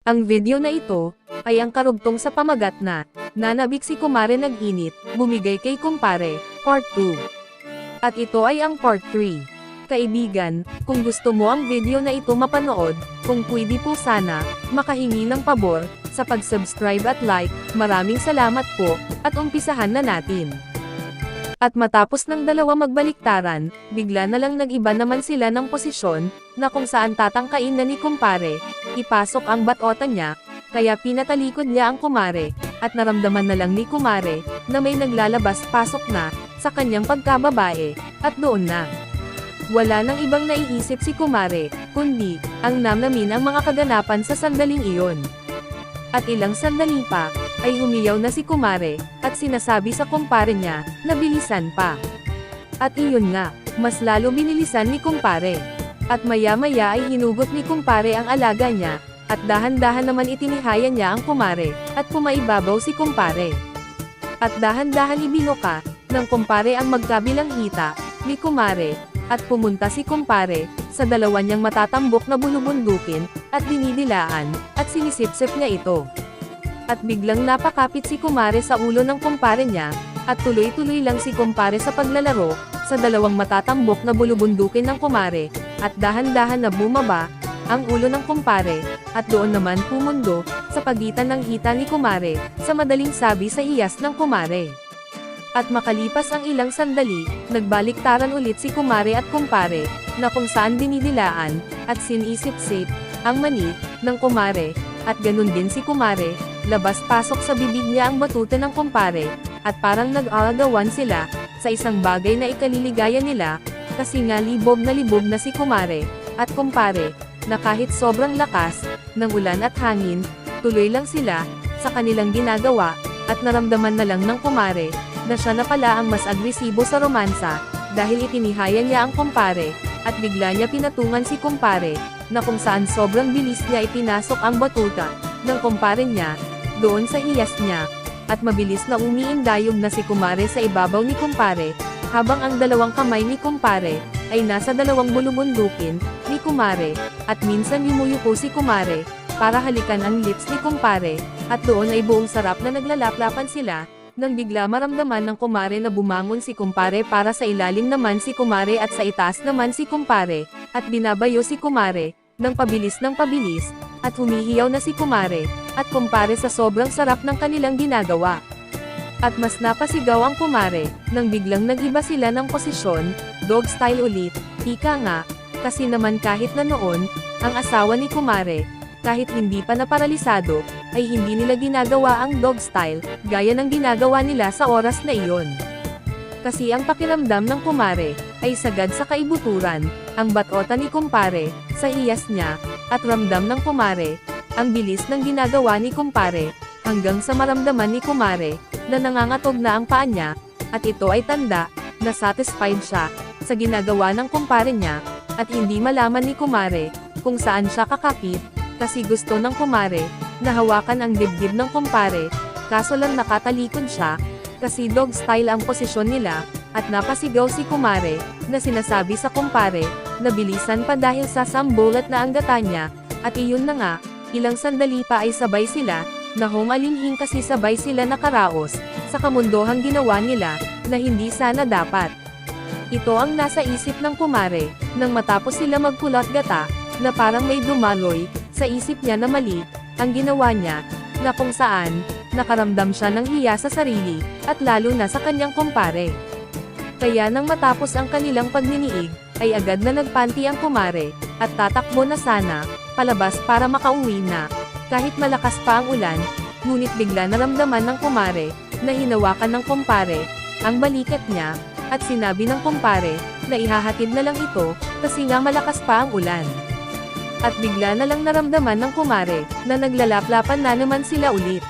Ang video na ito, ay ang karugtong sa pamagat na, nanabik si kumare nag-init, bumigay kay kumpare, part 2. At ito ay ang part 3. Kaibigan, kung gusto mo ang video na ito mapanood, kung pwede po sana, makahingi ng pabor, sa pag-subscribe at like, maraming salamat po, at umpisahan na natin. At matapos ng dalawa magbaliktaran, bigla na lang nag-iba naman sila ng posisyon, na kung saan tatangkain na ni kumpare, ipasok ang batotan niya, kaya pinatalikod niya ang kumare, at naramdaman na lang ni kumare, na may naglalabas-pasok na, sa kanyang pagkababae, at doon na. Wala nang ibang naiisip si kumare, kundi, ang namnamin ang mga kaganapan sa sandaling iyon. At ilang sandali pa, ay humiyaw na si kumare, at sinasabi sa kumpare niya, na bilisan pa. At iyon nga, mas lalo binilisan ni kumpare. At maya-maya ay hinugot ni kumpare ang alaga niya, at dahan-dahan naman itinihaya niya ang kumare, at pumaibabaw si kumpare. At dahan-dahan ibinuka, ng kumpare ang magkabilang hita, ni kumare, at pumunta si kumpare, sa dalawa niyang matatambok na bulubundukin, at dinidilaan, at sinisipsip niya ito. At biglang napakapit si kumare sa ulo ng kumpare niya, at tuloy-tuloy lang si kumpare sa paglalaro, sa dalawang matatambok na bulubundukin ng kumare, at dahan-dahan na bumaba, ang ulo ng kumpare, at doon naman pumundo, sa pagitan ng hita ni kumare, sa madaling sabi sa iyas ng kumare. At makalipas ang ilang sandali, nagbaliktaran ulit si kumare at kumpare, na kung saan dinidilaan, at sinisip-sip, ang mani, ng kumare, at ganun din si kumare, labas-pasok sa bibig niya ang batuta ng kumpare, at parang nag-aagawan sila, sa isang bagay na ikaliligaya nila, kasi nga libog na si kumare, at kumpare, na kahit sobrang lakas, ng ulan at hangin, tuloy lang sila, sa kanilang ginagawa, at naramdaman na lang ng kumare, na siya na pala ang mas agresibo sa romansa, dahil itinihaya niya ang kumpare, at bigla niya pinatungan si kumpare, na kung saan sobrang bilis niya ipinasok ang batuta, ng kumpare niya, doon sa iyas niya, at mabilis na umiindayog na si kumare sa ibabaw ni kumpare, habang ang dalawang kamay ni kumpare, ay nasa dalawang bulubundukin, ni kumare, at minsan yumuyuko si kumare, para halikan ang lips ni kumpare, at doon ay buong sarap na naglalaplapan sila, nang bigla maramdaman ng kumare na bumangon si kumpare para sa ilalim naman si kumare at sa itaas naman si kumpare, at binabayo si kumare, ng pabilis, at humihiyaw na si kumare, at kumpare sa sobrang sarap ng kanilang ginagawa. At mas napasigaw ang kumare, nang biglang nag-iba sila ng posisyon, dog style ulit, ika nga, kasi naman kahit na noon, ang asawa ni kumare, kahit hindi pa naparalisado, ay hindi nila ginagawa ang dog style, gaya ng ginagawa nila sa oras na iyon. Kasi ang pakiramdam ng kumare, ay sagad sa kaibuturan, ang batota ni kumpare, sa iyas niya, at ramdam ng kumare, ang bilis ng ginagawa ni kumpare, hanggang sa maramdaman ni kumare, na nangangatog na ang paa niya, at ito ay tanda, na satisfied siya, sa ginagawa ng kumpare niya, at hindi malaman ni kumare, kung saan siya kakapit, kasi gusto ng kumare, na hawakan ang dibdib ng kumpare, kaso lang nakatalikod siya, kasi dog style ang posisyon nila, at napasigaw si kumare, na sinasabi sa kumpare, na bilisan pa dahil sa sambulat na ang gata niya, at iyon na nga, ilang sandali pa ay sabay sila, na humalinhing kasi sabay sila nakaraos, sa kamundohang ginawa nila, na hindi sana dapat. Ito ang nasa isip ng kumare, nang matapos sila magkulot gata, na parang may dumaloy, sa isip niya na mali, ang ginawa niya, na kung saan, nakaramdam siya ng hiya sa sarili, at lalo na sa kanyang kumpare. Kaya nang matapos ang kanilang pagniniig, ay agad na nagpanti ang kumare, at tatakbo na sana, palabas para makauwi na. Kahit malakas pa ang ulan, ngunit bigla naramdaman ng kumare, na hinawakan ng kumpare, ang balikat niya, at sinabi ng kumpare, na ihahatid na lang ito, kasi nga malakas pa ang ulan. At bigla na lang naramdaman ng kumare, na naglalaplapan na naman sila ulit.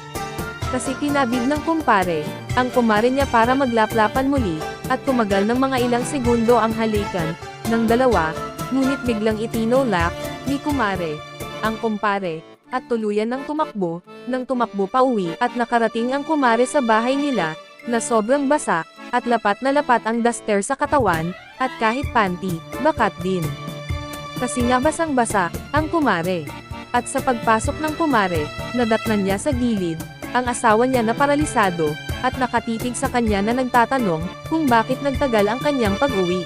Kasi kinabig ng kumpare, ang kumare niya para maglaplapan muli, at tumagal ng mga ilang segundo ang halikan, ng dalawa, ngunit biglang itinolak, ni kumare, ang kumpare, at tuluyan ng tumakbo, nang tumakbo pa uwi, at nakarating ang kumare sa bahay nila, na sobrang basa, at lapat na lapat ang duster sa katawan, at kahit panty, bakat din. Kasi nga basang-basa, ang kumare. At sa pagpasok ng kumare, nadatnan niya sa gilid, ang asawa niya na paralisado, at nakatitig sa kanya na nagtatanong, kung bakit nagtagal ang kanyang pag-uwi.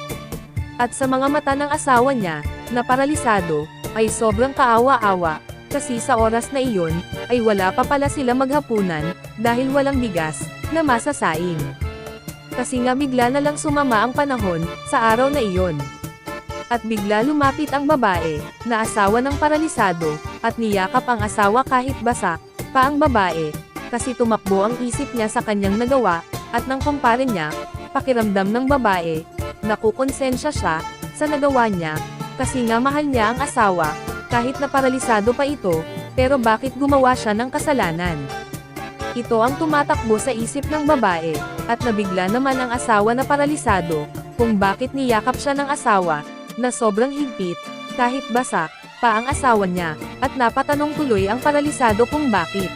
At sa mga mata ng asawa niya, na paralisado, ay sobrang kaawa-awa, kasi sa oras na iyon, ay wala pa pala sila maghapunan, dahil walang bigas, na masasaing. Kasi nga bigla na lang sumama ang panahon, sa araw na iyon. At bigla lumapit ang babae, na asawa ng paralisado, at niyakap ang asawa kahit basa, pa ang babae, kasi tumakbo ang isip niya sa kanyang nagawa, at ng kumpare niya, pakiramdam ng babae, nakukonsensya siya, sa nagawa niya, kasi nga mahal niya ang asawa, kahit na paralisado pa ito, pero bakit gumawa siya ng kasalanan? Ito ang tumatakbo sa isip ng babae, at nabigla naman ang asawa na paralisado, kung bakit niyakap siya ng asawa, na sobrang higpit, kahit basa, pa ang asawa niya, at napatanong tuloy ang paralisado kung bakit.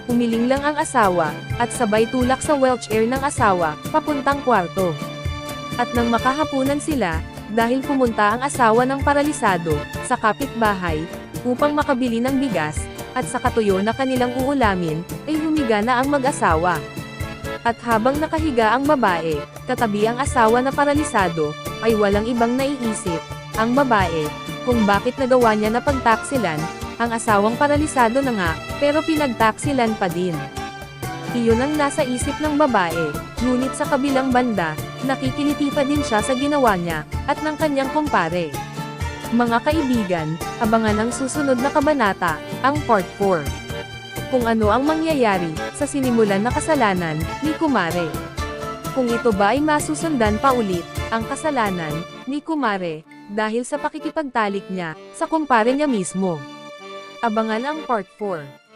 Umiling lang ang asawa, at sabay tulak sa wheelchair ng asawa, papuntang kwarto. At nang makahapunan sila, dahil pumunta ang asawa ng paralisado, sa kapitbahay, upang makabili ng bigas, at sa katuyo na kanilang uulamin, ay humiga na ang mag-asawa. At habang nakahiga ang babae, katabi ang asawa na paralisado, ay walang ibang naiisip, ang babae, kung bakit nagawa niya na pagtaksilan, ang asawang paralisado na nga, pero pinagtaksilan pa din. Iyon ang nasa isip ng babae, ngunit sa kabilang banda, nakikiliti pa din siya sa ginawa niya, at ng kanyang kumpare. Mga kaibigan, abangan ang susunod na kabanata, ang part 4. Kung ano ang mangyayari, sa sinimulan na kasalanan, ni Kumare. Kung ito ba ay masusundan pa ulit, ang kasalanan, ni Kumare, dahil sa pakikipagtalik niya, sa kumpare niya mismo. Abangan ang part 4.